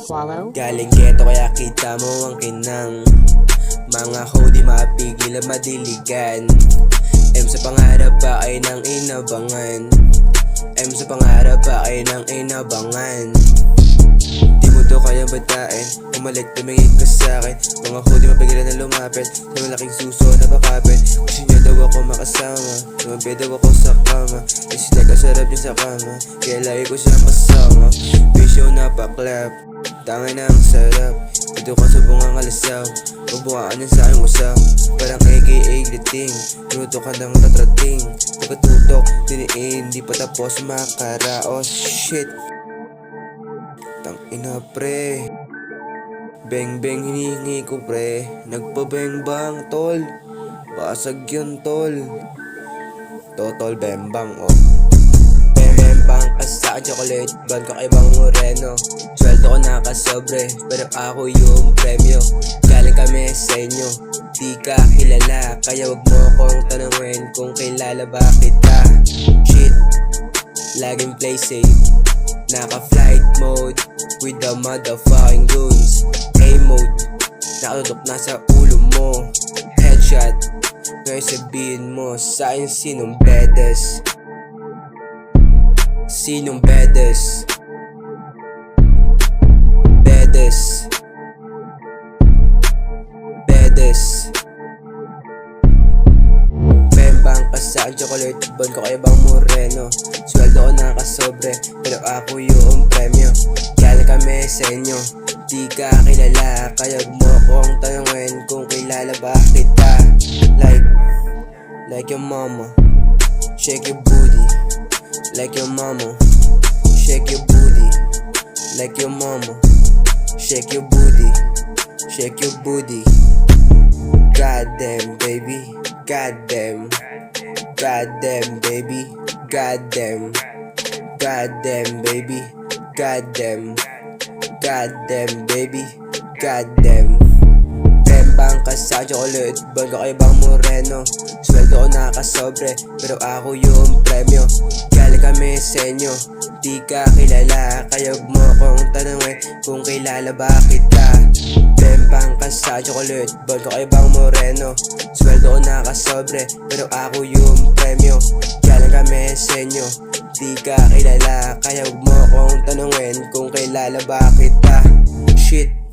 swallow. Galing ghetto kaya kita mo ang kinang mga di mapigil at madiligan. Sa pangarap pa ay nang inabangan. Sa pangarap pa ay nang inabangan. Di mo to kaya batain, pumalit tumingin ka sa'kin. Mga di mapigilan na lumapit sa malaking suso na bakapit. Gusto niya daw ako makasama, tumabi daw ako sa kama. Kasi nagkasarap niya sa kama, kaya lagi ko siya kasama. Bisyo na paklap, tangin na ang sarap. Dito ka sa bungang alasaw, pagbukaan niya sa aking usap. Parang aka gliting, luto ka ng tatrating. Pagkatutok, diniin, di pa tapos makaraos. Shit, tang ina pre, beng beng hinihingi ko pre. Nagpa-beng bang tol, basag yun tol. Totol bembang oh. Bembang ka sa chocolate, bag ka kay Bang Moreno. Sweldo ko nakasobre, pero ako yung premyo. Galing kami sa inyo, di ka kilala. Kaya wag mo kong tanungin kung kilala ba kita. Shit, laging play safe, naka-flight mode with the motherfucking goons. A-mode, nakatutok na sa ulo mo. Headshot, ngayon sabihin mo sa'kin sinong bedes. Sinong bedes? Bedes. Bedes. Bembang ka sa chocolate, bon ko kay Bang Moreno. Sweldo ko nakasobre, pero ako yung premyo. Galing kami sa inyo, di ka kilala. Kaya huwag mo akong tanungin kung kilala ba kita. Like your mama, shake your booty. Like your mama, shake your booty. Like your mama, shake your booty. Shake your booty. Goddamn baby, goddamn. Goddamn baby, goddamn. Goddamn baby, goddamn. Goddamn baby, goddamn. Bembang ka sa chocolate, bon ka kay Bang Moreno. Sweldo ko nakasobre, pero ako yung premyo. Galing kami sa inyo, di ka kilala. Kaya huwag mo akong tanungin kung kilala ba kita. Bembang ka sa chocolate, bon ka kay Bang Moreno. Sweldo ko nakasobre, pero ako yung premyo. Galing kami sa inyo, di ka kilala. Kaya huwag mo akong tanungin kung kilala ba kita. Shit.